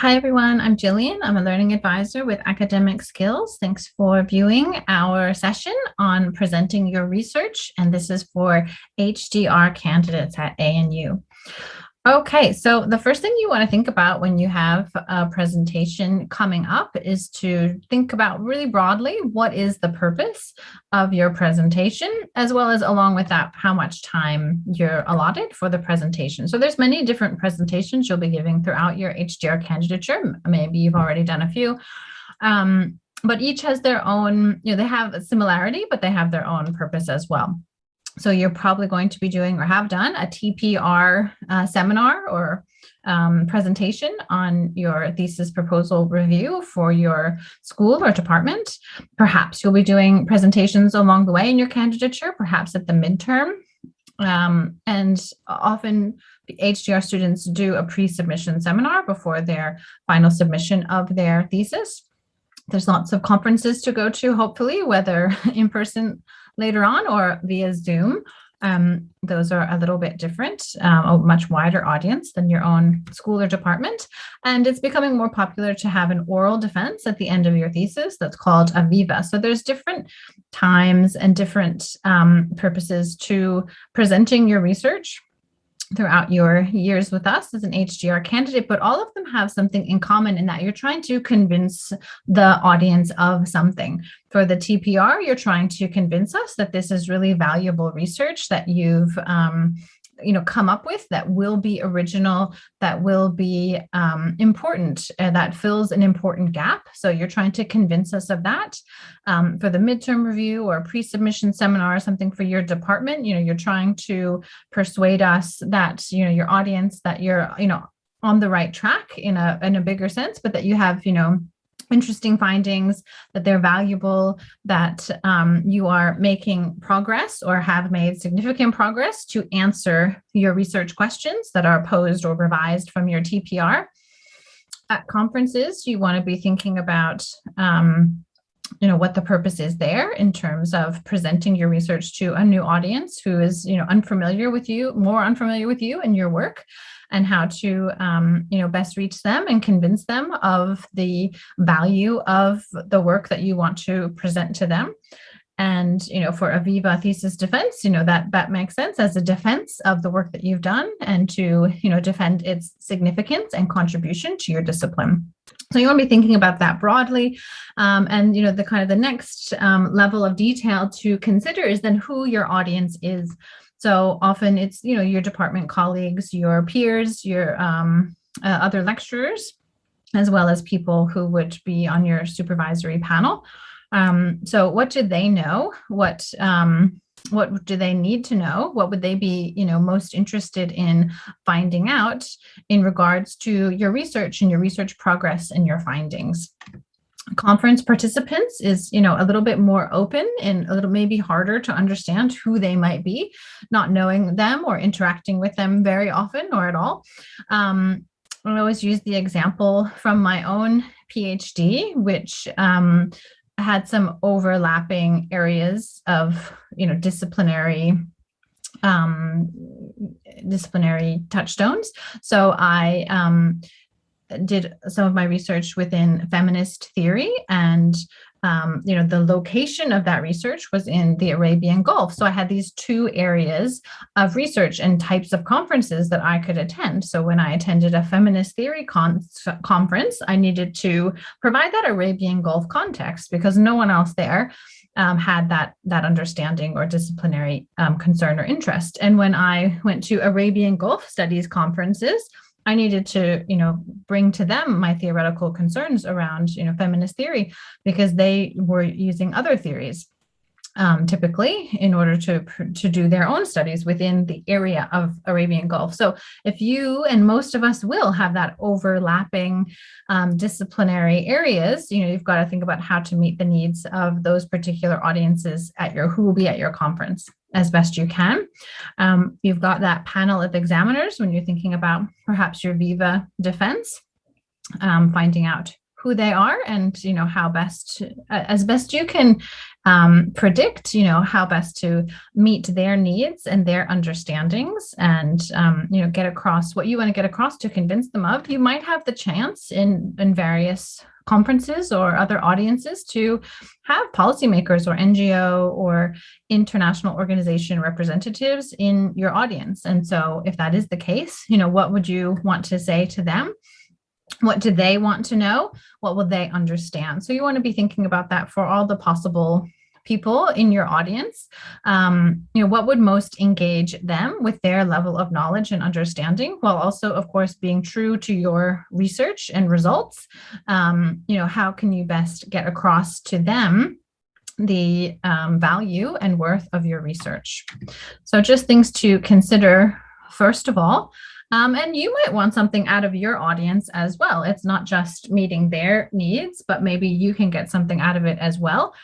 Hi, everyone. I'm Jillian. I'm a learning advisor with Academic Skills. Thanks for viewing our session on presenting your research, and this is for HDR candidates at ANU. Okay, so the first thing you want to think about when you have a presentation coming up is to think about really broadly what is the purpose of your presentation, as well as along with that, how much time you're allotted for the presentation. So there's many different presentations you'll be giving throughout your HDR candidature. Maybe you've already done a few. But each has their own, they have a similarity, but they have their own purpose as well. So you're probably going to be doing or have done a TPR seminar or presentation on your thesis proposal review for your school or department. Perhaps you'll be doing presentations along the way in your candidature, perhaps at the midterm. And often HDR students do a pre-submission seminar before their final submission of their thesis. There's lots of conferences to go to, hopefully, whether in person later on or via Zoom. Those are a little bit different, a much wider audience than your own school or department. And it's becoming more popular to have an oral defense at the end of your thesis that's called a viva. So there's different times and different purposes to presenting your research throughout your years with us as an HDR candidate, but all of them have something in common in that you're trying to convince the audience of something. For the TPR, you're trying to convince us that this is really valuable research that you've come up with, that will be original, that will be important, that fills an important gap. So you're trying to convince us of that. For the midterm review or pre-submission seminar or something for your department, you're trying to persuade us that, your audience, that you're, on the right track in a bigger sense, but that you have, interesting findings, that they're valuable, that you are making progress or have made significant progress to answer your research questions that are posed or revised from your TPR. At conferences, you want to be thinking about what the purpose is there in terms of presenting your research to a new audience who is, unfamiliar with you and your work, and how to, best reach them and convince them of the value of the work that you want to present to them. And, for a viva thesis defense, that makes sense as a defense of the work that you've done and to, defend its significance and contribution to your discipline. So you want to be thinking about that broadly. And, the next level of detail to consider is then who your audience is. So often it's, your department colleagues, your peers, your other lecturers, as well as people who would be on your supervisory panel. So what do they know? What do they need to know? What would they be, most interested in finding out in regards to your research and your research progress and your findings? Conference participants is, a little bit more open and a little maybe harder to understand who they might be, not knowing them or interacting with them very often or at all. I always use the example from my own PhD, which had some overlapping areas of, disciplinary touchstones. So I did some of my research within feminist theory, and the location of that research was in the Arabian Gulf. So I had these two areas of research and types of conferences that I could attend. So when I attended a feminist theory conference, I needed to provide that Arabian Gulf context because no one else there had that understanding or disciplinary concern or interest. And when I went to Arabian Gulf studies conferences, I needed to, bring to them my theoretical concerns around, feminist theory, because they were using other theories typically in order to do their own studies within the area of Arabian Gulf. So if you and most of us will have that overlapping disciplinary areas, you've got to think about how to meet the needs of those particular audiences who will be at your conference as best you can. You've got that panel of examiners when you're thinking about perhaps your viva defense, finding out who they are and, how best, as best you can predict, how best to meet their needs and their understandings, and get across what you want to get across to convince them of. You might have the chance in various conferences or other audiences to have policymakers or NGO or international organization representatives in your audience. And so if that is the case, what would you want to say to them? What do they want to know? What will they understand? So you want to be thinking about that for all the possible people in your audience. What would most engage them with their level of knowledge and understanding, while also, of course, being true to your research and results. How can you best get across to them the value and worth of your research? So just things to consider, first of all. And you might want something out of your audience as well. It's not just meeting their needs, but maybe you can get something out of it as well.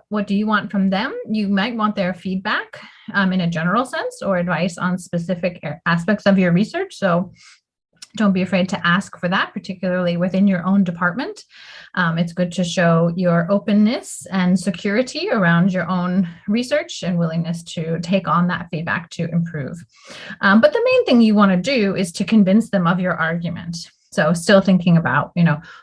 What do you want from them? You might want their feedback in a general sense, or advice on specific aspects of your research. So don't be afraid to ask for that, particularly within your own department. It's good to show your openness and security around your own research and willingness to take on that feedback to improve. But the main thing you want to do is to convince them of your argument. So still thinking about,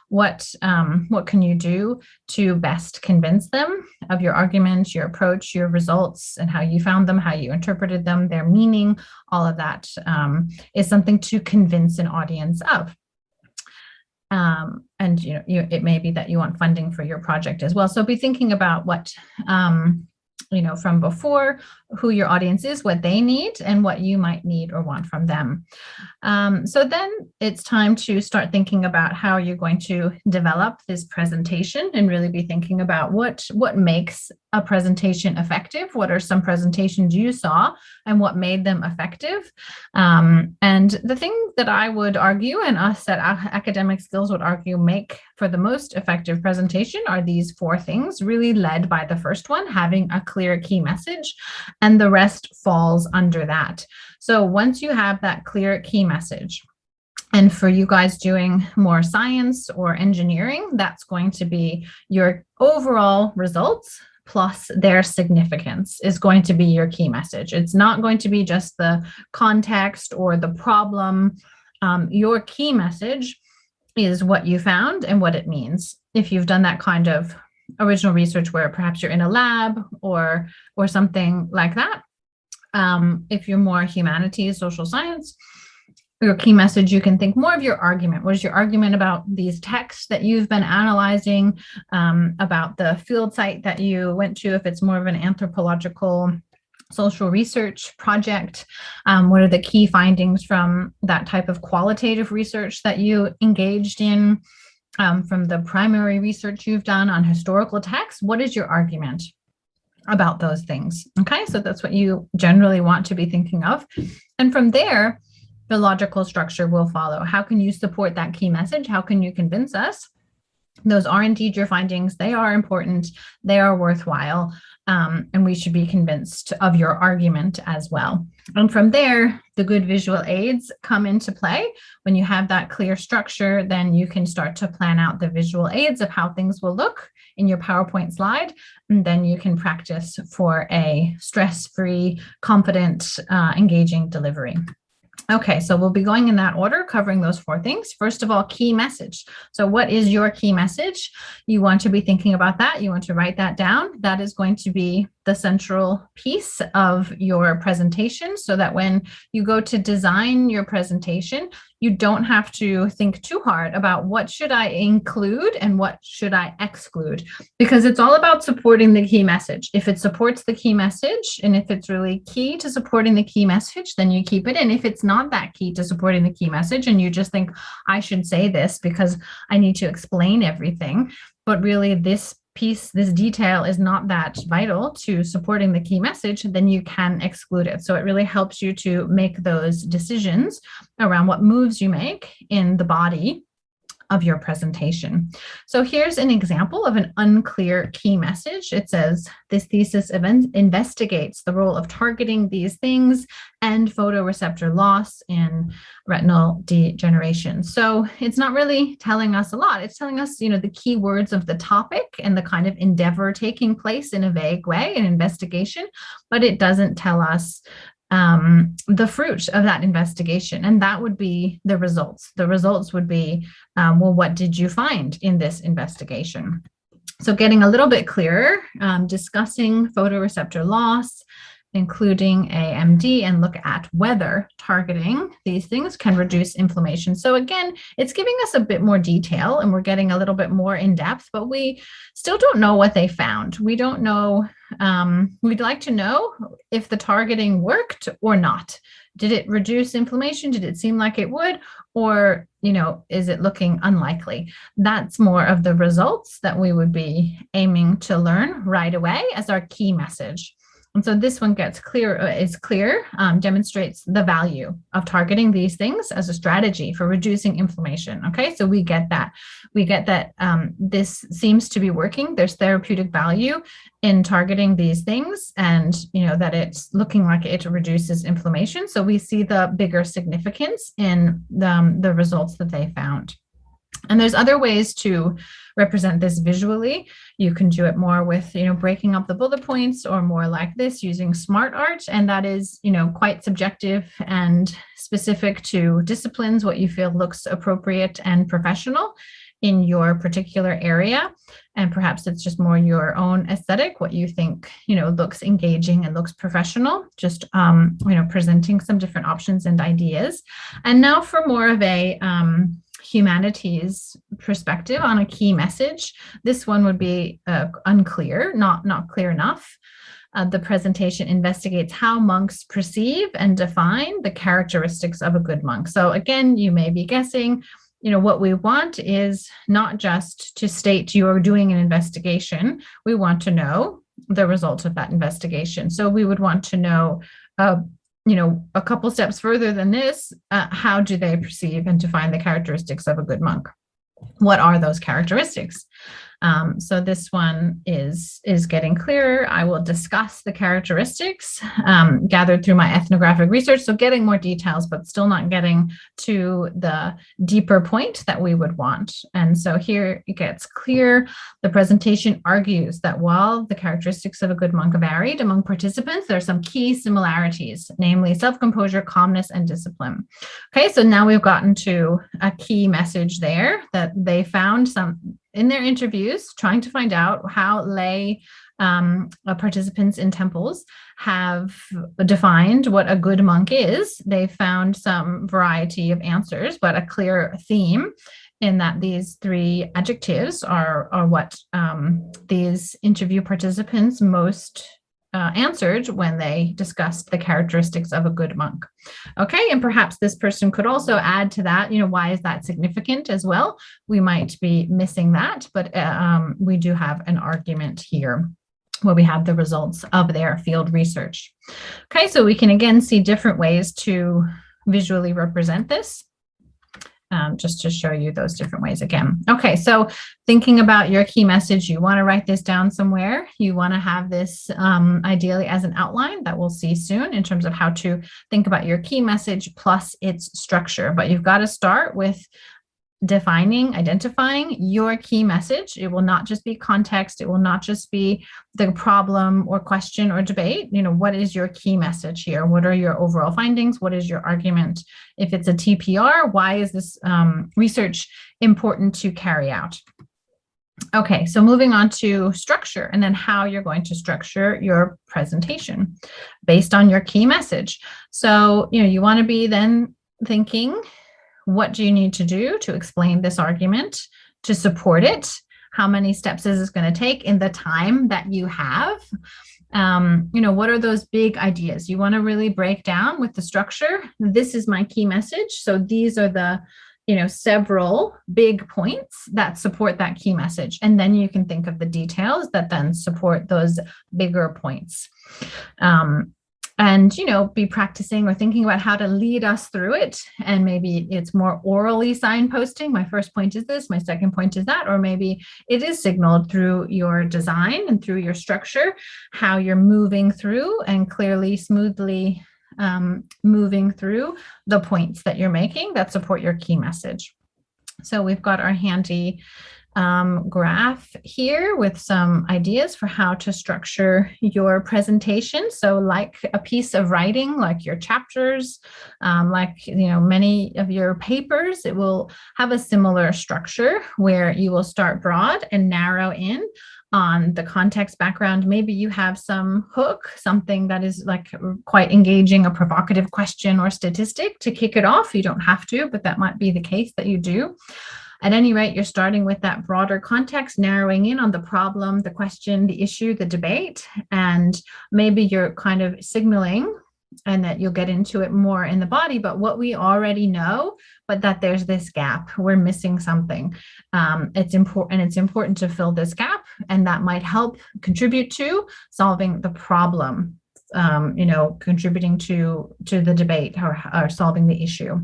what can you do to best convince them of your argument, your approach, your results, and how you found them, how you interpreted them, their meaning. All of that is something to convince an audience of. And it may be that you want funding for your project as well. So be thinking about what from before, who your audience is, what they need, and what you might need or want from them. So then it's time to start thinking about how you're going to develop this presentation, and really be thinking about what makes a presentation effective. What are some presentations you saw and what made them effective? And the thing that I would argue, and us at Academic Skills would argue, make for the most effective presentation are these 4 things, really led by the first one, having a clear key message, and the rest falls under that. So once you have that clear key message, and for you guys doing more science or engineering, that's going to be your overall results plus their significance is going to be your key message. It's not going to be just the context or the problem. Your key message is what you found and what it means. If you've done that kind of original research where perhaps you're in a lab or something like that, if you're more humanities, social science, your key message, you can think more of your argument. What is your argument about these texts that you've been analyzing, about the field site that you went to, if it's more of an anthropological social research project? What are the key findings from that type of qualitative research that you engaged in? From the primary research you've done on historical texts, what is your argument about those things? Okay, so that's what you generally want to be thinking of. And from there, the logical structure will follow. How can you support that key message? How can you convince us? Those are indeed your findings. They are important. They are worthwhile. And we should be convinced of your argument as well. And from there, the good visual aids come into play. When you have that clear structure, then you can start to plan out the visual aids of how things will look in your PowerPoint slide. And then you can practice for a stress-free, confident, engaging delivery. Okay, so we'll be going in that order, covering those 4 things. First of all, key message. So what is your key message? You want to be thinking about that. You want to write that down. That is going to be the central piece of your presentation, so that when you go to design your presentation, you don't have to think too hard about what should I include and what should I exclude, because it's all about supporting the key message. If it supports the key message, and if it's really key to supporting the key message, then you keep it in. If it's not that key to supporting the key message, and you just think, I should say this because I need to explain everything, but really this piece, this detail is not that vital to supporting the key message, then you can exclude it. So it really helps you to make those decisions around what moves you make in the body of your presentation. So here's an example of an unclear key message. It says, this thesis investigates the role of targeting these things and photoreceptor loss in retinal degeneration. So it's not really telling us a lot. It's telling us, the key words of the topic and the kind of endeavor taking place in a vague way, an investigation, but it doesn't tell us the fruit of that investigation, and that would be the results. The results would be, well, what did you find in this investigation? So getting a little bit clearer, discussing photoreceptor loss, including AMD, and look at whether targeting these things can reduce inflammation. So again, it's giving us a bit more detail and we're getting a little bit more in depth, but we still don't know what they found. We don't know. We'd like to know if the targeting worked or not. Did it reduce inflammation? Did it seem like it would? Or, is it looking unlikely? That's more of the results that we would be aiming to learn right away as our key message. And so this one is clear, demonstrates the value of targeting these things as a strategy for reducing inflammation. Okay, so we get that. This seems to be working. There's therapeutic value in targeting these things, and that it's looking like it reduces inflammation. So we see the bigger significance in the results that they found. And there's other ways to represent this visually. You can do it more with, breaking up the bullet points, or more like this using smart art. And that is, quite subjective and specific to disciplines, what you feel looks appropriate and professional in your particular area. And perhaps it's just more your own aesthetic, what you think, looks engaging and looks professional, just, presenting some different options and ideas. And now for more of a, humanities perspective on a key message. This one would be unclear, not clear enough. The presentation investigates how monks perceive and define the characteristics of a good monk. So again, you may be guessing, what we want is not just to state you're doing an investigation. We want to know the result of that investigation. So we would want to know, a couple steps further than this, how do they perceive and define the characteristics of a good monk? What are those characteristics? So this one is getting clearer. I will discuss the characteristics gathered through my ethnographic research. So getting more details, but still not getting to the deeper point that we would want. And so here it gets clear. The presentation argues that while the characteristics of a good monk varied among participants, there are some key similarities, namely self-composure, calmness, and discipline. Okay, so now we've gotten to a key message there that they found some in their interviews, trying to find out how lay participants in temples have defined what a good monk is. They found some variety of answers, but a clear theme in that these three adjectives are what these interview participants most answered when they discussed the characteristics of a good monk. Okay, and perhaps this person could also add to that, why is that significant as well? We might be missing that, but we do have an argument here where we have the results of their field research. Okay, so we can again see different ways to visually represent this. Just to show you those different ways again. Okay, so thinking about your key message, you want to write this down somewhere. You want to have this ideally as an outline that we'll see soon in terms of how to think about your key message plus its structure. But you've got to start with identifying your key message. It will not just be context. It will not just be the problem or question or debate. What is your key message here? What are your overall findings? What is your argument? If it's a TPR, why is this research important to carry out? Okay, so moving on to structure, and then how you're going to structure your presentation based on your key message. So, you want to be then thinking, what do you need to do to explain this argument, to support it? How many steps is this going to take in the time that you have? What are those big ideas? You want to really break down with the structure. This is my key message. So these are the, several big points that support that key message. And then you can think of the details that then support those bigger points. and be practicing or thinking about how to lead us through it. And maybe it's more orally signposting. My first point is this, my second point is that, or maybe it is signaled through your design and through your structure, how you're moving through and clearly, smoothly moving through the points that you're making that support your key message. So we've got our handy graph here with some ideas for how to structure your presentation. So like a piece of writing, like your chapters, like many of your papers, it will have a similar structure where you will start broad and narrow in on the context background. Maybe you have some hook, something that is like quite engaging, a provocative question or statistic to kick it off. You don't have to, but that might be the case that you do. At any rate, you're starting with that broader context, narrowing in on the problem, the question, the issue, the debate, and maybe you're kind of signaling, and that you'll get into it more in the body, but what we already know, but that there's this gap, we're missing something. It's important to fill this gap, and that might help contribute to solving the problem, contributing to the debate or solving the issue.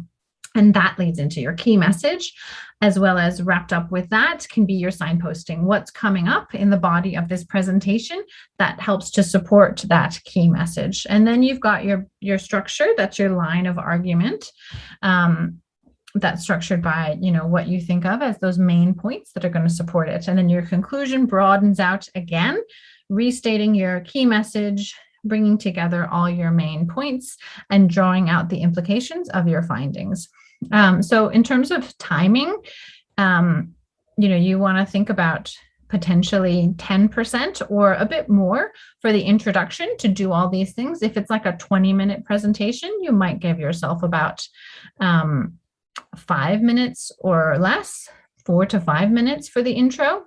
And that leads into your key message, as well as wrapped up with that can be your signposting. What's coming up in the body of this presentation that helps to support that key message. And then you've got your structure, that's your line of argument. That's structured by, what you think of as those main points that are going to support it. And then your conclusion broadens out again, restating your key message, bringing together all your main points and drawing out the implications of your findings. So in terms of timing, you want to think about potentially 10% or a bit more for the introduction to do all these things. If it's like a 20-minute presentation, you might give yourself about 5 minutes or less, 4 to 5 minutes for the intro.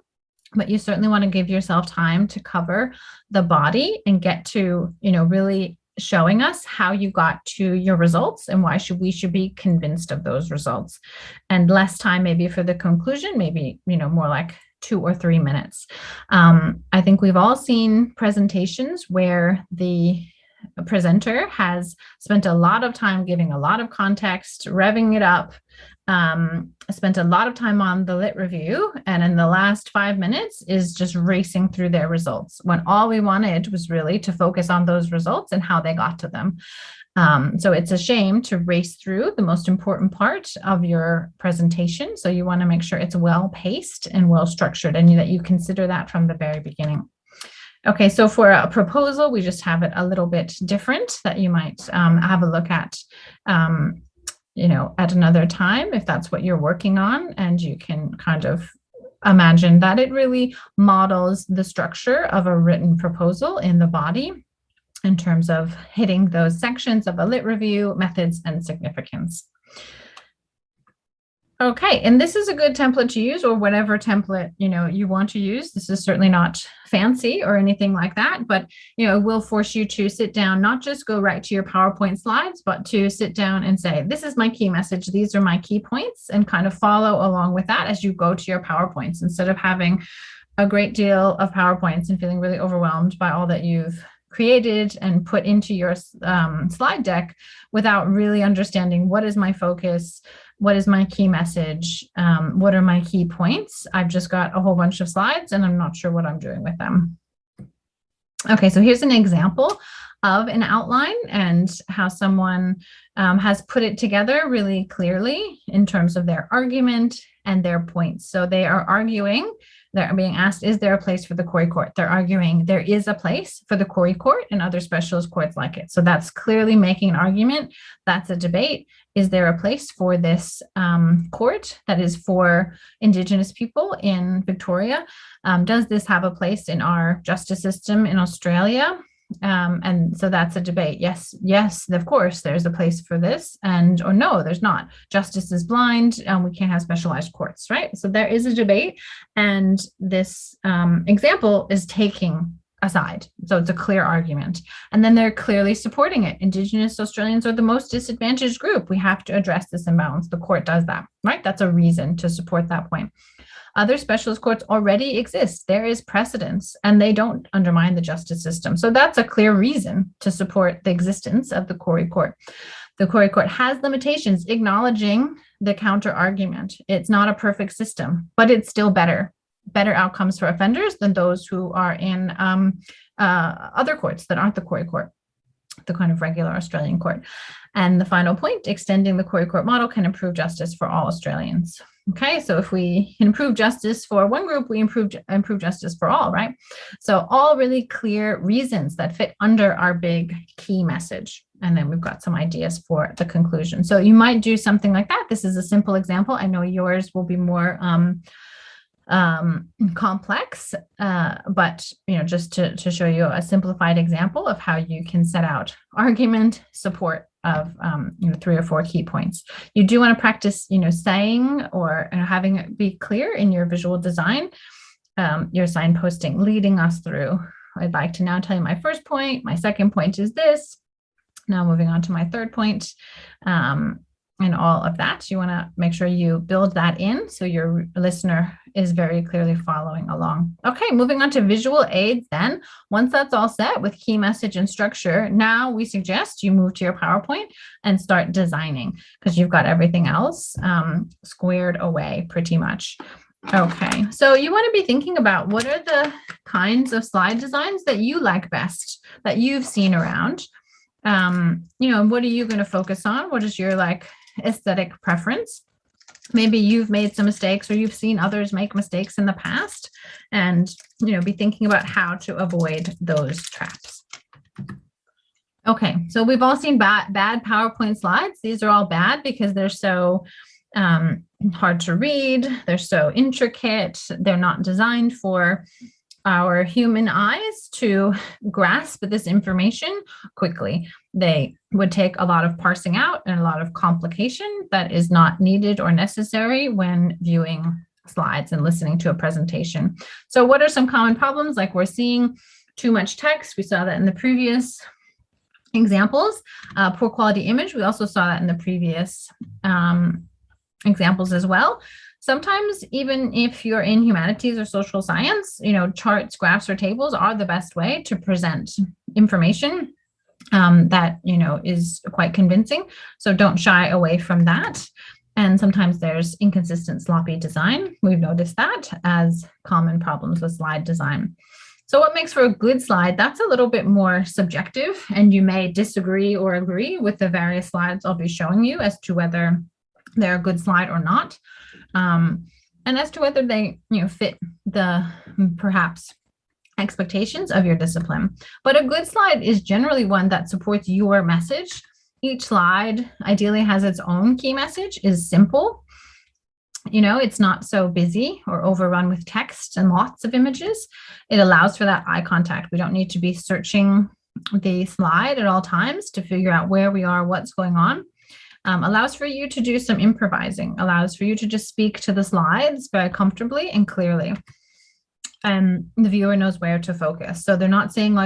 But you certainly want to give yourself time to cover the body and get to, really showing us how you got to your results and why we should be convinced of those results. And less time maybe for the conclusion, maybe, more like 2 or 3 minutes. I think we've all seen presentations where the presenter has spent a lot of time giving a lot of context, revving it up, spent a lot of time on the lit review, and in the last 5 minutes is just racing through their results when all we wanted was really to focus on those results and how they got to them. So it's a shame to race through the most important part of your presentation. So you want to make sure it's well paced and well structured, and that you consider that from the very beginning. Okay, so for a proposal, we just have it a little bit different that you might have a look at at another time if that's what you're working on, and you can kind of imagine that it really models the structure of a written proposal in the body in terms of hitting those sections of a lit review, methods, and significance. Okay, and this is a good template to use, or whatever template you want to use. This is certainly not fancy or anything like that, but it will force you to sit down, not just go right to your PowerPoint slides, but to sit down and say, this is my key message, these are my key points, and kind of follow along with that as you go to your PowerPoints, instead of having a great deal of PowerPoints and feeling really overwhelmed by all that you've created and put into your slide deck without really understanding what is my focus, what is my key message, what are my key points. I've just got a whole bunch of slides and I'm not sure what I'm doing with them. Okay, so here's an example of an outline and how someone has put it together really clearly in terms of their argument and their points. So they are arguing, they're being asked, is there a place for the query court? They're arguing there is a place for the query court and other specialist courts like it. So that's clearly making an argument. That's a debate. Is there a place for this court that is for Indigenous people in Victoria? Does this have a place in our justice system in Australia? And so that's a debate. Yes, of course, there's a place for this, or no, there's not. Justice is blind, and we can't have specialized courts, right? So there is a debate, and this example is taking aside. So it's a clear argument. And then they're clearly supporting it. Indigenous Australians are the most disadvantaged group. We have to address this imbalance. The court does that, right? That's a reason to support that point. Other specialist courts already exist. There is precedence, and they don't undermine the justice system. So that's a clear reason to support the existence of the Koori Court. The Koori Court has limitations, acknowledging the counter argument. It's not a perfect system, but it's still better outcomes for offenders than those who are in other courts that aren't the Koori Court, the kind of regular Australian court. And the final point, extending the Koori Court model can improve justice for all Australians. Okay, so if we improve justice for one group, we improve justice for all, right? So all really clear reasons that fit under our big key message. And then we've got some ideas for the conclusion. So you might do something like that. This is a simple example. I know yours will be more complex, but just to show you a simplified example of how you can set out argument, support of 3 or 4 key points. You do want to practice saying or having it be clear in your visual design, your signposting, leading us through. I'd like to now tell you my first point. My second point is this. Now moving on to my third point. And all of that, you want to make sure you build that in so your listener is very clearly following along. Okay, moving on to visual aids then. Once that's all set with key message and structure, now we suggest you move to your PowerPoint and start designing, because you've got everything else squared away pretty much. Okay, so you want to be thinking about what are the kinds of slide designs that you like best, that you've seen around. What are you going to focus on? What is your aesthetic preference? Maybe you've made some mistakes, or you've seen others make mistakes in the past, and be thinking about how to avoid those traps. Okay, so we've all seen bad PowerPoint slides. These are all bad because they're so hard to read. They're so intricate. They're not designed for our human eyes to grasp this information quickly. They would take a lot of parsing out and a lot of complication that is not needed or necessary when viewing slides and listening to a presentation. So what are some common problems? Like, we're seeing too much text. We saw that in the previous examples. Poor quality image. We also saw that in the previous examples as well. Sometimes, even if you're in humanities or social science, charts, graphs, or tables are the best way to present information that, is quite convincing. So don't shy away from that. And sometimes there's inconsistent, sloppy design. We've noticed that as common problems with slide design. So what makes for a good slide? That's a little bit more subjective, and you may disagree or agree with the various slides I'll be showing you as to whether they're a good slide or not. And as to whether they, fit the perhaps expectations of your discipline. But a good slide is generally one that supports your message. Each slide ideally has its own key message, is simple. It's not so busy or overrun with text and lots of images. It allows for that eye contact. We don't need to be searching the slide at all times to figure out where we are, what's going on. Allows for you to do some improvising, allows for you to just speak to the slides very comfortably and clearly. And the viewer knows where to focus. So they're not saying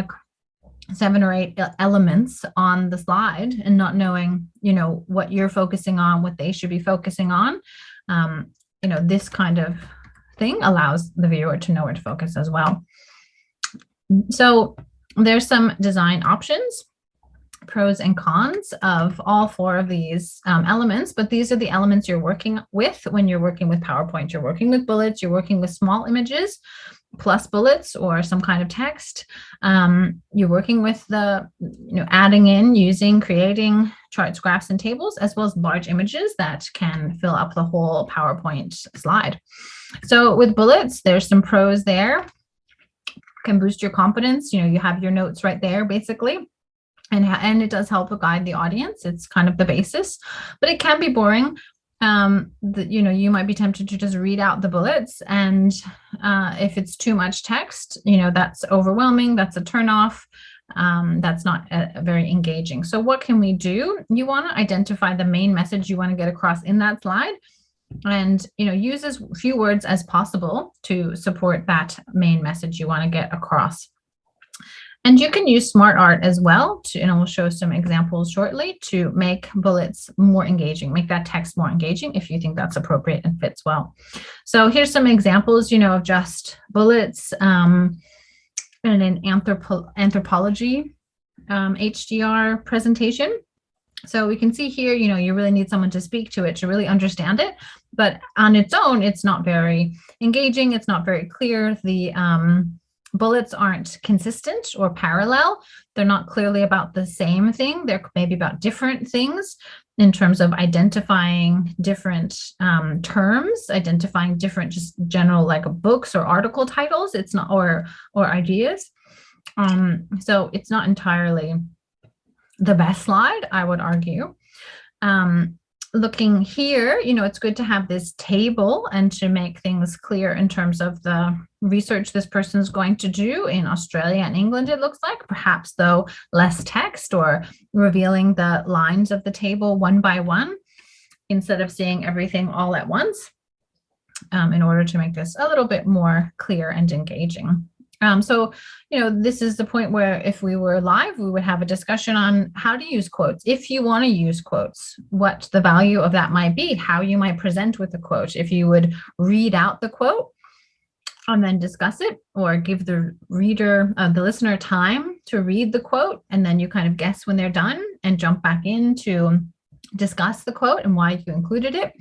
7 or 8 elements on the slide and not knowing, what you're focusing on, what they should be focusing on. This kind of thing allows the viewer to know where to focus as well. So there's some design options, pros and cons of all 4 of these elements, but these are the elements you're working with when you're working with PowerPoint. You're working with bullets, you're working with small images plus bullets or some kind of text. You're working with the, adding in, using, creating charts, graphs, and tables, as well as large images that can fill up the whole PowerPoint slide. So with bullets, there's some pros there. Can boost your confidence. You have your notes right there, basically. And it does help guide the audience. It's kind of the basis, but it can be boring. You might be tempted to just read out the bullets, and if it's too much text, that's overwhelming. That's a turnoff. That's not very engaging. So what can we do? You want to identify the main message you want to get across in that slide, and use as few words as possible to support that main message you want to get across. And you can use smart art as well, and we'll show some examples shortly, to make bullets more engaging, make that text more engaging if you think that's appropriate and fits well. So here's some examples, of just bullets in an anthropology HDR presentation. So we can see here, you really need someone to speak to it to really understand it. But on its own, it's not very engaging. It's not very clear. The bullets aren't consistent or parallel. They're not clearly about the same thing. They're maybe about different things in terms of identifying different terms, identifying different just general like books or article titles. It's not, or ideas. So it's not entirely the best slide, I would argue. Looking here, it's good to have this table and to make things clear in terms of the research this person's going to do in Australia and England, it looks like. Perhaps, though, less text or revealing the lines of the table one by one instead of seeing everything all at once, in order to make this a little bit more clear and engaging. So, this is the point where if we were live, we would have a discussion on how to use quotes. If you want to use quotes, what the value of that might be, how you might present with a quote. If you would read out the quote and then discuss it, or give the reader, the listener, time to read the quote, and then you kind of guess when they're done and jump back in to discuss the quote and why you included it.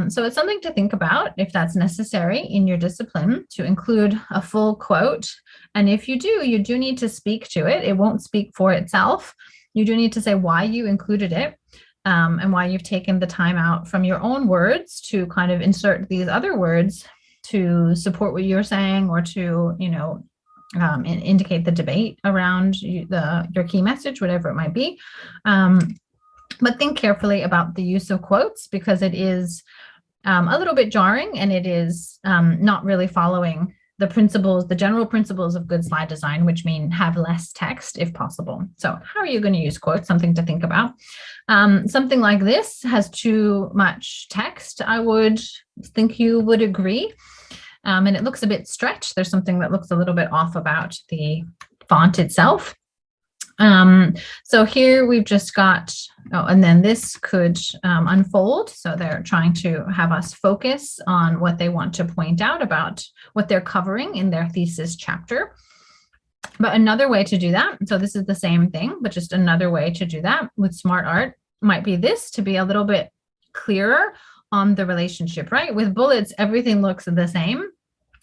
So it's something to think about if that's necessary in your discipline, to include a full quote. And if you do need to speak to it. It won't speak for itself. You do need to say why you included it, and why you've taken the time out from your own words to kind of insert these other words to support what you're saying, or to, indicate the debate around your key message, whatever it might be. But think carefully about the use of quotes, because it is a little bit jarring, and it is not really following the general principles of good slide design, which mean have less text if possible. So how are you going to use quotes? Something to think about. Something like this has too much text, I would think you would agree. And it looks a bit stretched. There's something that looks a little bit off about the font itself. So here we've just got, and then this could unfold. So they're trying to have us focus on what they want to point out about what they're covering in their thesis chapter. But another way to do that, so this is the same thing, but just another way to do that with smart art might be this, to be a little bit clearer on the relationship, right? With bullets, everything looks the same.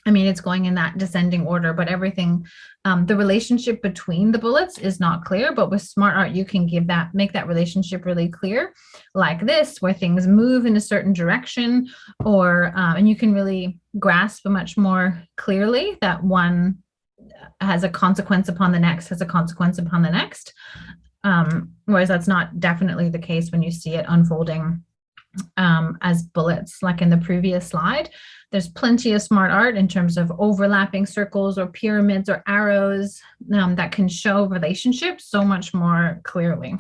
I mean, it's going in that descending order, but everything, the relationship between the bullets is not clear. But with smart art, you can make that relationship really clear, like this, where things move in a certain direction, or and you can really grasp much more clearly that one has a consequence upon the next, has a consequence upon the next. Whereas that's not definitely the case when you see it unfolding as bullets, like in the previous slide. There's plenty of smart art in terms of overlapping circles or pyramids or arrows that can show relationships so much more clearly.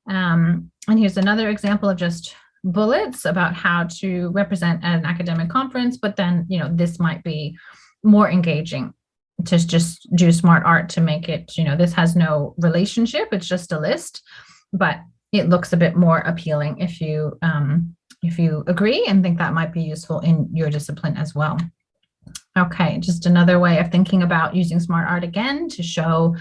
And here's another example of just bullets about how to represent at an academic conference, but then, this might be more engaging to just do smart art to make it, this has no relationship, it's just a list, but it looks a bit more appealing if you agree and think that might be useful in your discipline as well. Okay, just another way of thinking about using smart art again to show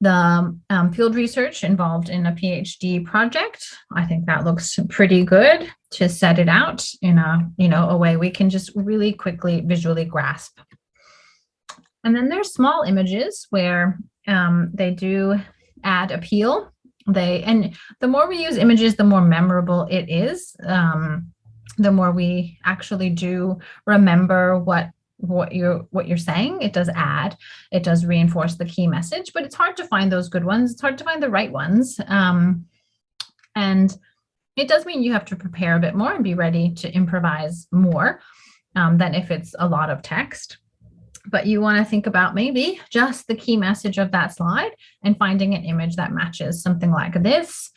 the field research involved in a PhD project. I think that looks pretty good to set it out in a way we can just really quickly visually grasp. And then there's small images where they do add appeal. And the more we use images, the more memorable it is. The more we actually do remember what you're saying. It does reinforce the key message, but it's hard to find those good ones. It's hard to find the right ones. And it does mean you have to prepare a bit more and be ready to improvise more than if it's a lot of text. But you want to think about maybe just the key message of that slide and finding an image that matches, something like this,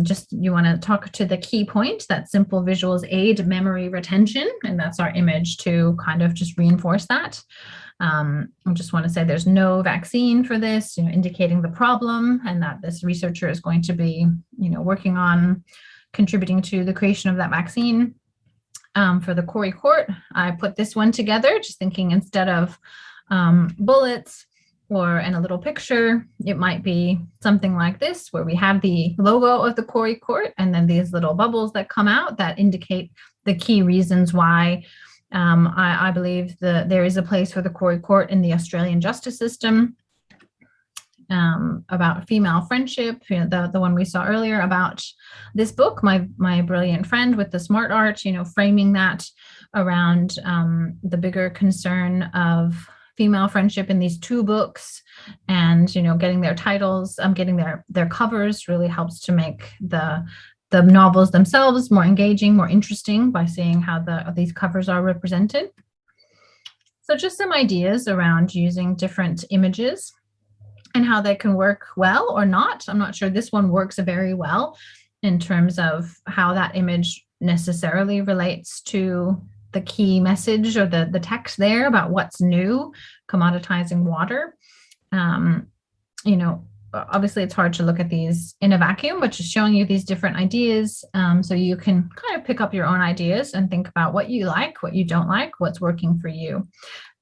Just you want to talk to the key point that simple visuals aid memory retention, and that's our image to kind of just reinforce that. I just want to say there's no vaccine for this, indicating the problem, and that this researcher is going to be, working on contributing to the creation of that vaccine. For the Corey Court, I put this one together, just thinking instead of bullets and a little picture, it might be something like this, where we have the logo of the Corey Court and then these little bubbles that come out that indicate the key reasons why I believe there is a place for the Corey Court in the Australian justice system. About female friendship, the one we saw earlier, about this book, my brilliant friend with the smart art, framing that around the bigger concern of female friendship in these two books, and getting their titles, getting their covers really helps to make the novels themselves more engaging, more interesting, by seeing how these covers are represented. So just some ideas around using different images and how they can work well or not. I'm not sure this one works very well in terms of how that image necessarily relates to the key message or the text there about what's new, commoditizing water. Obviously it's hard to look at these in a vacuum, but just showing you these different ideas so you can kind of pick up your own ideas and think about what you like, what you don't like, what's working for you.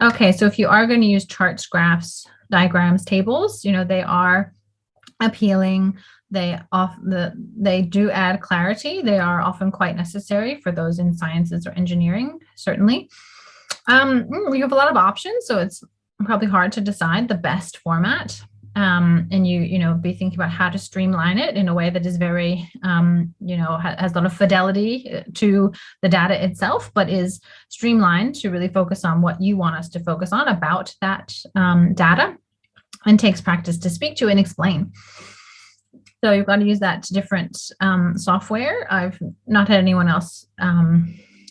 Okay, so if you are going to use charts, graphs, diagrams, tables, they are appealing. They do add clarity. They are often quite necessary for those in sciences or engineering, certainly. We have a lot of options, so it's probably hard to decide the best format. And you be thinking about how to streamline it in a way that is very, has a lot of fidelity to the data itself, but is streamlined to really focus on what you want us to focus on about that data, and takes practice to speak to and explain. So you've got to use that different software. I've not had anyone else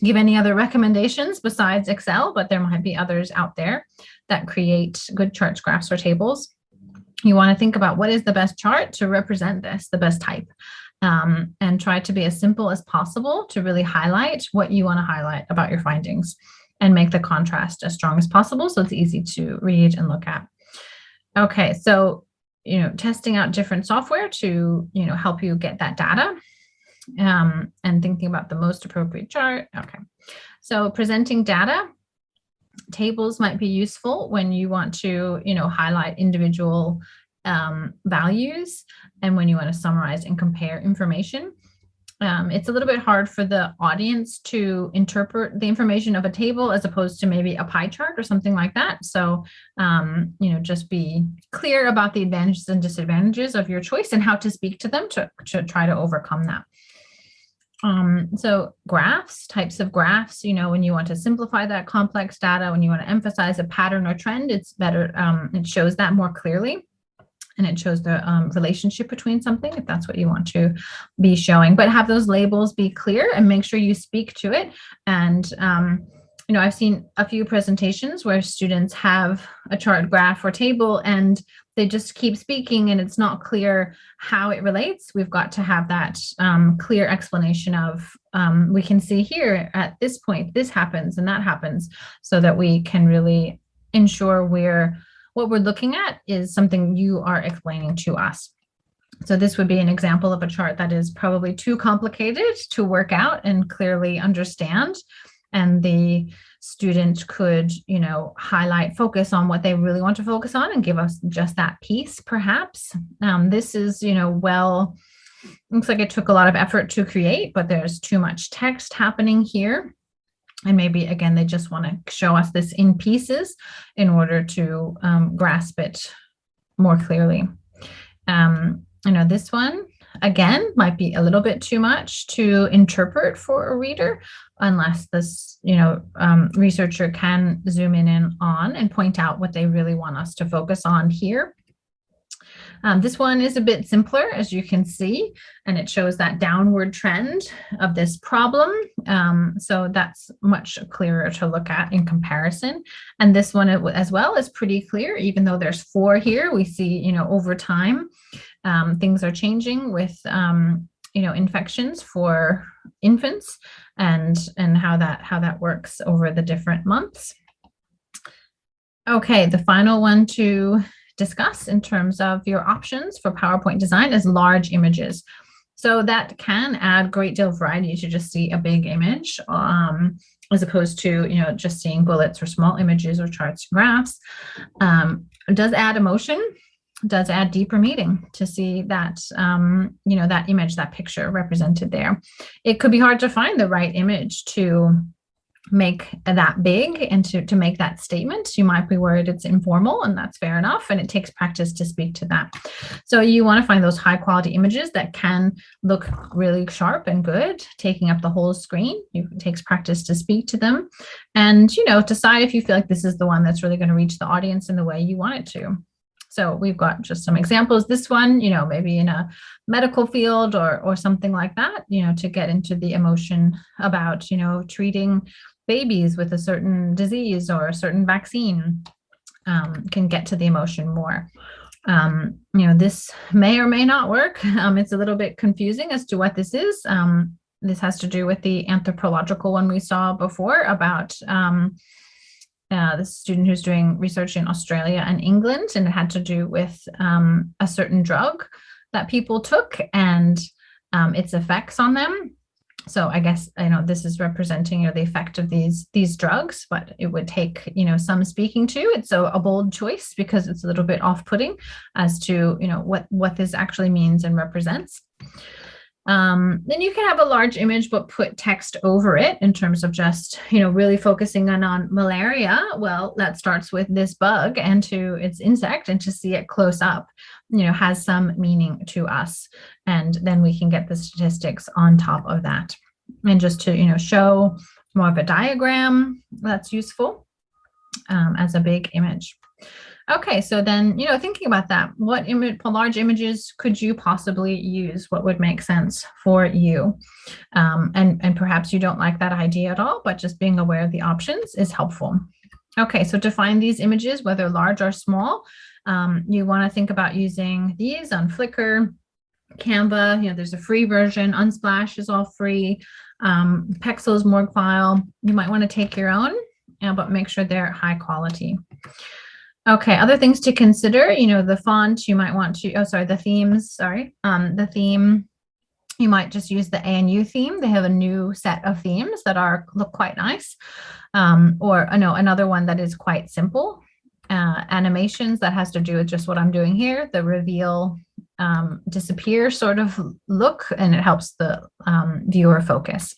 give any other recommendations besides Excel, but there might be others out there that create good charts, graphs, or tables. You want to think about what is the best chart to represent this, the best type, and try to be as simple as possible to really highlight what you want to highlight about your findings, and make the contrast as strong as possible so it's easy to read and look at. Okay, so testing out different software to help you get that data, and thinking about the most appropriate chart. Okay, so presenting data. Tables might be useful when you want to, highlight individual values, and when you want to summarize and compare information. It's a little bit hard for the audience to interpret the information of a table as opposed to maybe a pie chart or something like that. So, just be clear about the advantages and disadvantages of your choice and how to speak to them to try to overcome that. So graphs, types of graphs, when you want to simplify that complex data, when you want to emphasize a pattern or trend, it's better, it shows that more clearly, and it shows the relationship between something, if that's what you want to be showing. But have those labels be clear and make sure you speak to it. And, I've seen a few presentations where students have a chart, graph, or table, and they just keep speaking and it's not clear how it relates. We've got to have that clear explanation of, we can see here at this point, this happens and that happens, so that we can really ensure what we're looking at is something you are explaining to us. So this would be an example of a chart that is probably too complicated to work out and clearly understand. And the student could, highlight, focus on what they really want to focus on and give us just that piece, perhaps. This is, looks like it took a lot of effort to create, but there's too much text happening here. And maybe, again, they just want to show us this in pieces in order to grasp it more clearly. This one, again, might be a little bit too much to interpret for a reader, unless this, researcher can zoom in on and point out what they really want us to focus on here. This one is a bit simpler, as you can see, and it shows that downward trend of this problem. So that's much clearer to look at in comparison. And this one as well is pretty clear, even though there's 4 here, we see, over time, things are changing with infections for infants, and how that works over the different months. Okay, the final one to discuss in terms of your options for PowerPoint design is large images. So that can add a great deal of variety to just see a big image, as opposed to just seeing bullets or small images or charts and graphs. It does add emotion, does add deeper meaning to see that that image, that picture represented there. It could be hard to find the right image to make that big and to make that statement. You might be worried it's informal, and that's fair enough, and it takes practice to speak to that. So you want to find those high quality images that can look really sharp and good, taking up the whole screen. It takes practice to speak to them, and decide if you feel like this is the one that's really going to reach the audience in the way you want it to. So we've got just some examples. This one, maybe in a medical field or something like that, to get into the emotion about, treating babies with a certain disease or a certain vaccine, can get to the emotion more. This may or may not work. It's a little bit confusing as to what this is. This has to do with the anthropological one we saw before about the student who's doing research in Australia and England, and it had to do with a certain drug that people took and its effects on them. So I guess this is representing the effect of these drugs, but it would take some speaking to. It's a bold choice because it's a little bit off-putting as to what this actually means and represents. Then you can have a large image but put text over it in terms of just really focusing on malaria. Well, that starts with this bug and to its insect, and to see it close up has some meaning to us, and then we can get the statistics on top of that. And just to show more of a diagram, that's useful as a big image. Okay, so then, thinking about that, what large images could you possibly use? What would make sense for you? And perhaps you don't like that idea at all, but just being aware of the options is helpful. Okay, so to find these images, whether large or small, you want to think about using these on Flickr, Canva. There's a free version. Unsplash is all free. Pexels, Morgfile. You might want to take your own, but make sure they're high quality. Okay, other things to consider, the font, you might want to, the themes, the theme, you might just use the ANU theme. They have a new set of themes that look quite nice. Another one that is quite simple, animations that has to do with just what I'm doing here, the reveal, disappear sort of look, and it helps the viewer focus.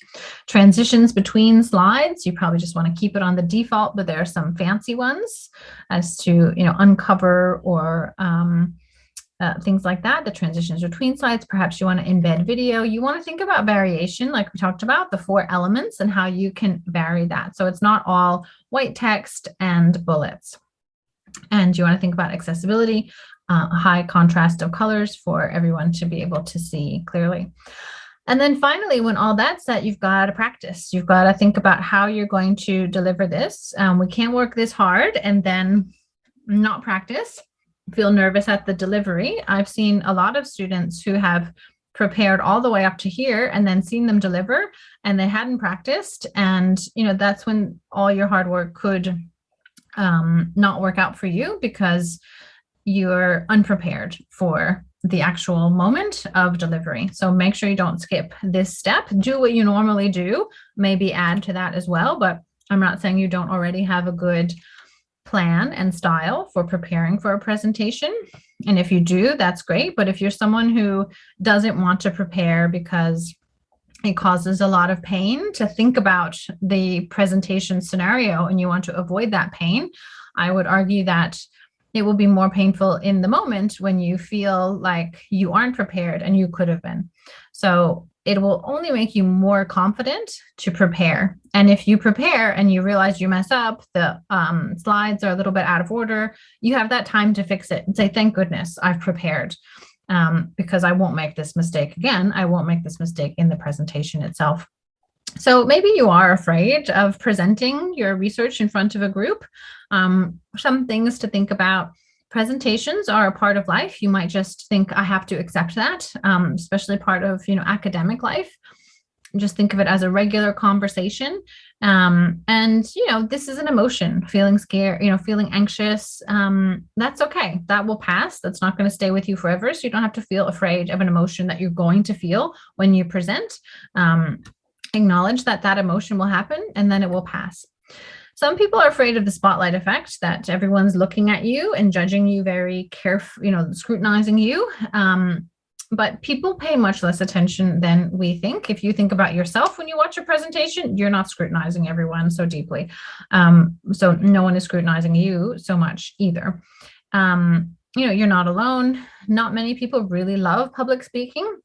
Transitions between slides, you probably just want to keep it on the default, but there are some fancy ones as to uncover or things like that. The transitions between slides, perhaps you want to embed video. You want to think about variation, like we talked about, the 4 elements and how you can vary that. So it's not all white text and bullets. And you want to think about accessibility, high contrast of colors for everyone to be able to see clearly. And then finally, when all that's set, you've got to practice. You've got to think about how you're going to deliver this. We can't work this hard and then not practice, feel nervous at the delivery. I've seen a lot of students who have prepared all the way up to here and then seen them deliver and they hadn't practiced. And, that's when all your hard work could not work out for you because you're unprepared for the actual moment of delivery. So make sure you don't skip this step. Do what you normally do, maybe add to that as well, but I'm not saying you don't already have a good plan and style for preparing for a presentation. And if you do, that's great. But if you're someone who doesn't want to prepare because it causes a lot of pain to think about the presentation scenario and you want to avoid that pain, I would argue that it will be more painful in the moment when you feel like you aren't prepared and you could have been. So it will only make you more confident to prepare. And if you prepare and you realize you mess up, the slides are a little bit out of order, you have that time to fix it and say, thank goodness I've prepared, because I won't make this mistake again. I won't make this mistake in the presentation itself. So maybe you are afraid of presenting your research in front of a group. Some things to think about. Presentations are a part of life. You might just think, I have to accept that, especially part of, academic life. Just think of it as a regular conversation. And, this is an emotion, feeling scared, feeling anxious. That's okay. That will pass. That's not going to stay with you forever. So you don't have to feel afraid of an emotion that you're going to feel when you present. Acknowledge that emotion will happen and then it will pass. Some people are afraid of the spotlight effect, that everyone's looking at you and judging you very carefully, scrutinizing you. But people pay much less attention than we think. If you think about yourself when you watch a presentation, you're not scrutinizing everyone so deeply. So no one is scrutinizing you so much either. You're not alone. Not many people really love public speaking.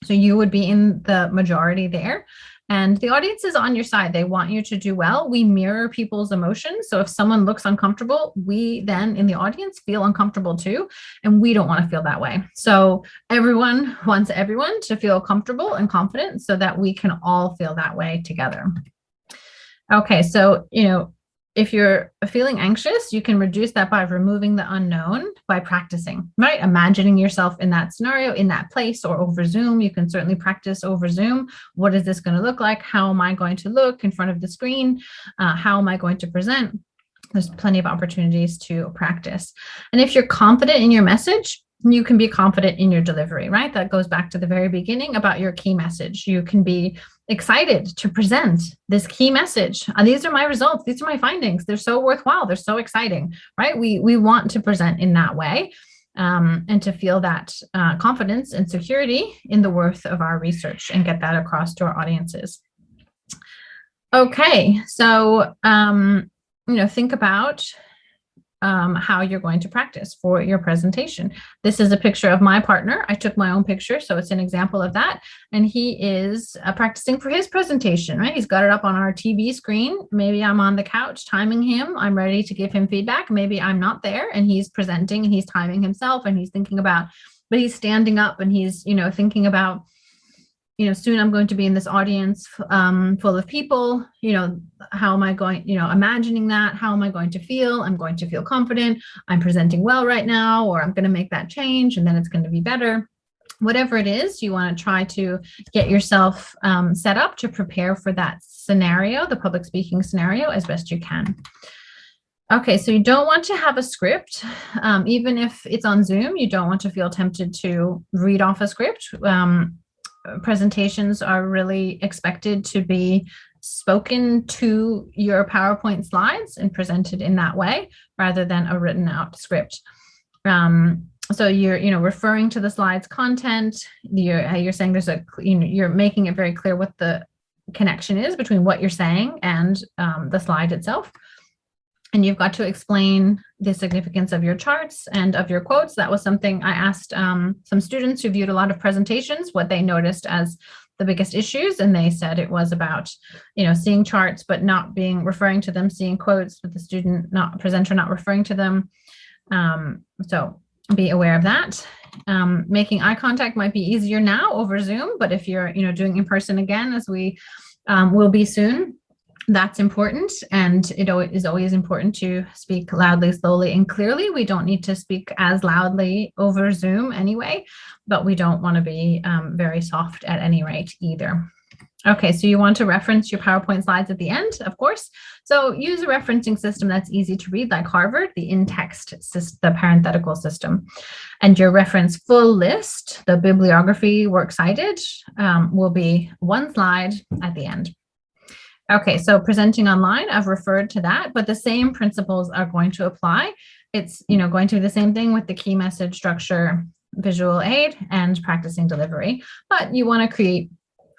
So you would be in the majority there. And the audience is on your side. They want you to do well. We mirror people's emotions. So if someone looks uncomfortable, we then in the audience feel uncomfortable too. And we don't want to feel that way. So everyone wants everyone to feel comfortable and confident so that we can all feel that way together. Okay, so, if you're feeling anxious, you can reduce that by removing the unknown by practicing, right? Imagining yourself in that scenario, in that place, or over Zoom. You can certainly practice over Zoom. What is this going to look like? How am I going to look in front of the screen? How am I going to present? There's plenty of opportunities to practice. And if you're confident in your message, you can be confident in your delivery, right? That goes back to the very beginning about your key message. You can be excited to present this key message. These are my results. These are my findings. They're so worthwhile. They're so exciting, right? We want to present in that way and to feel that confidence and security in the worth of our research and get that across to our audiences. Okay, so, think about how you're going to practice for your presentation. This is a picture of my partner. I took my own picture, so it's an example of that. And he is practicing for his presentation, right? He's got it up on our TV screen. Maybe I'm on the couch timing him. I'm ready to give him feedback. Maybe I'm not there and he's presenting and he's timing himself and he's thinking about, but he's standing up and he's, thinking about, soon I'm going to be in this audience full of people, how am I going, imagining that, how am I going to feel? I'm going to feel confident. I'm presenting well right now, or I'm going to make that change and then it's going to be better. Whatever it is, you want to try to get yourself set up to prepare for that scenario, the public speaking scenario, as best you can. Okay, so you don't want to have a script. Even if it's on Zoom, you don't want to feel tempted to read off a script. Presentations are really expected to be spoken to your PowerPoint slides and presented in that way rather than a written out script. So you're referring to the slides content. You're saying there's you're making it very clear what the connection is between what you're saying and the slide itself. And you've got to explain the significance of your charts and of your quotes. That was something I asked some students who viewed a lot of presentations, what they noticed as the biggest issues. And they said it was about, seeing charts, but not referring to them, seeing quotes, but the presenter not referring to them. So be aware of that. Making eye contact might be easier now over Zoom, but if you're, doing in person again, as we will be soon, that's important. And it is always important to speak loudly, slowly, and clearly. We don't need to speak as loudly over Zoom anyway, but we don't want to be very soft at any rate either. Okay, so you want to reference your PowerPoint slides at the end, of course. So use a referencing system that's easy to read, like Harvard, the in-text system, the parenthetical system. And your reference full list, the bibliography works cited, will be one slide at the end. Okay, so presenting online, I've referred to that, but the same principles are going to apply. It's, going to be the same thing with the key message, structure, visual aid, and practicing delivery. But you want to create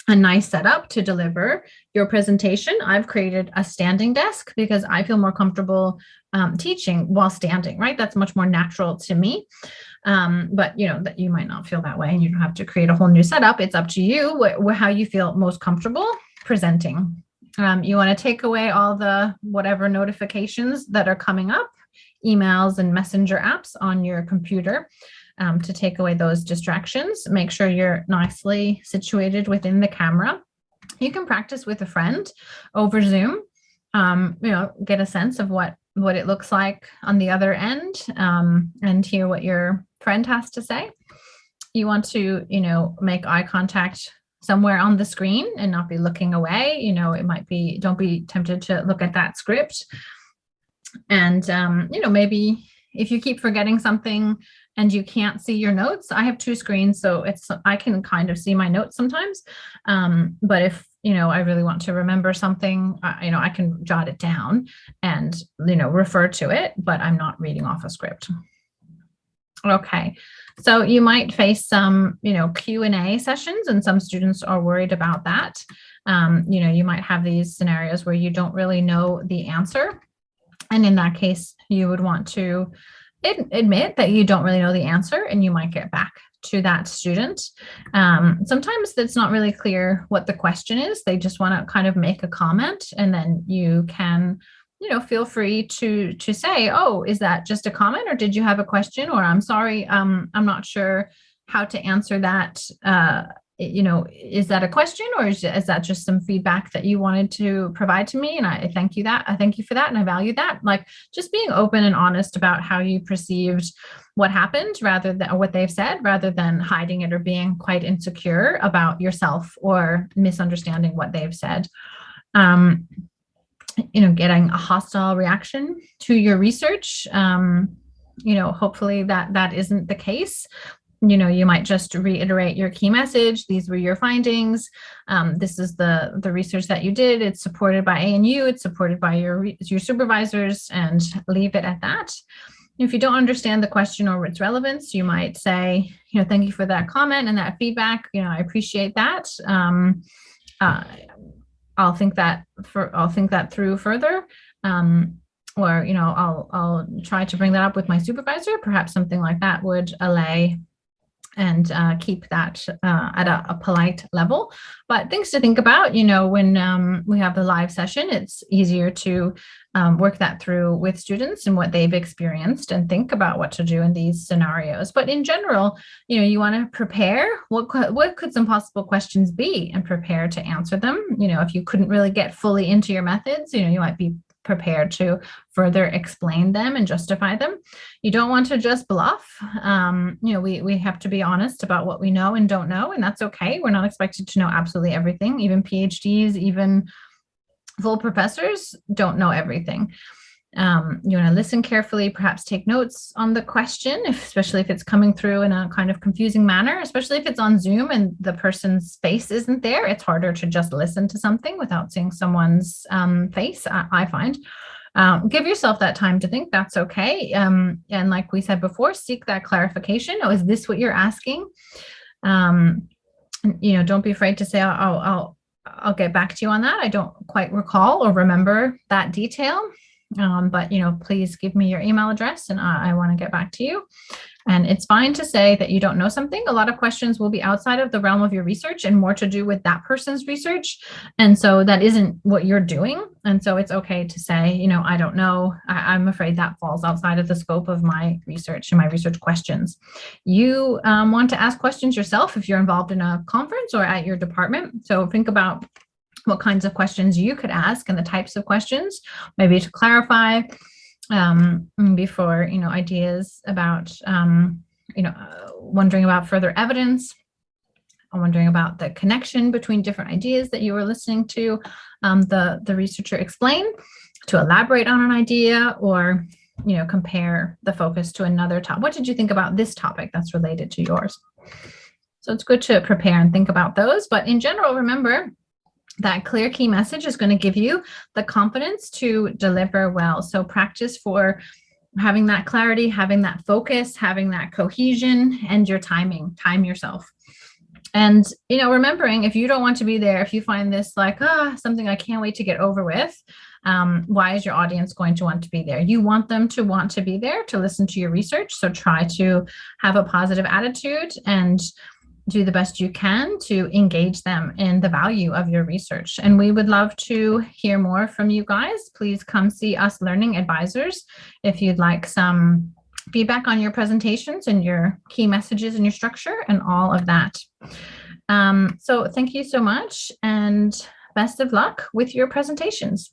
a nice setup to deliver your presentation. I've created a standing desk because I feel more comfortable teaching while standing, right? That's much more natural to me. But that you might not feel that way and you don't have to create a whole new setup. It's up to you how you feel most comfortable presenting. You want to take away all the whatever notifications that are coming up, emails and messenger apps on your computer to take away those distractions. Make sure you're nicely situated within the camera. You can practice with a friend over Zoom, get a sense of what what it looks like on the other end, and hear what your friend has to say. You want to, make eye contact somewhere on the screen and not be looking away. It might be, don't be tempted to look at that script. And, maybe if you keep forgetting something and you can't see your notes, I have two screens, so I can kind of see my notes sometimes. But if, I really want to remember something, I can jot it down and, refer to it, but I'm not reading off a script. Okay, so you might face some, Q&A sessions, and some students are worried about that. You might have these scenarios where you don't really know the answer. And in that case, you would want to admit that you don't really know the answer, and you might get back to that student. Sometimes it's not really clear what the question is. They just want to kind of make a comment, and then you can, feel free to say, oh, is that just a comment, or did you have a question? Or I'm sorry, I'm not sure how to answer that. Is that a question, or is that just some feedback that you wanted to provide to me? And I thank you for that. And I value that. Like, just being open and honest about how you perceived what happened, rather than what they've said, rather than hiding it or being quite insecure about yourself or misunderstanding what they've said. Getting a hostile reaction to your research. Hopefully that isn't the case. You might just reiterate your key message. These were your findings. This is the research that you did. It's supported by ANU. It's supported by your supervisors, and leave it at that. If you don't understand the question or its relevance, you might say, thank you for that comment and that feedback. I appreciate that. I'll think that through further. Or, I'll try to bring that up with my supervisor. Perhaps something like that would allay and keep that at a polite level. But things to think about, when we have the live session, it's easier to work that through with students and what they've experienced, and think about what to do in these scenarios. But in general, you want to prepare. What could some possible questions be, and prepare to answer them. If you couldn't really get fully into your methods, you might be prepared to further explain them and justify them. You don't want to just bluff. We have to be honest about what we know and don't know, and that's okay. We're not expected to know absolutely everything. Even PhDs, even full professors don't know everything. You want to listen carefully, perhaps take notes on the question, especially if it's coming through in a kind of confusing manner, especially if it's on Zoom and the person's face isn't there. It's harder to just listen to something without seeing someone's face, I find. Give yourself that time to think. That's okay. And like we said before, seek that clarification. Oh, is this what you're asking? Don't be afraid to say, I'll get back to you on that. I don't quite recall or remember that detail. But please give me your email address, and I want to get back to you. And it's fine to say that you don't know something. A lot of questions will be outside of the realm of your research and more to do with that person's research. And so that isn't what you're doing. And so it's okay to say, I don't know. I'm afraid that falls outside of the scope of my research and my research questions. You want to ask questions yourself if you're involved in a conference or at your department. So think about what kinds of questions you could ask and the types of questions, maybe to clarify, before, ideas about, wondering about further evidence, wondering about the connection between different ideas that you were listening to the researcher explain, to elaborate on an idea, or, compare the focus to another topic. What did you think about this topic that's related to yours? So it's good to prepare and think about those. But in general, remember, that clear key message is going to give you the confidence to deliver well. So practice for having that clarity, having that focus, having that cohesion, and your timing. Time yourself. And, remembering, if you don't want to be there, if you find this like, something I can't wait to get over with, why is your audience going to want to be there? You want them to want to be there to listen to your research. So try to have a positive attitude and do the best you can to engage them in the value of your research. And we would love to hear more from you guys. Please come see us learning advisors if you'd like some feedback on your presentations and your key messages and your structure and all of that. So thank you so much, and best of luck with your presentations.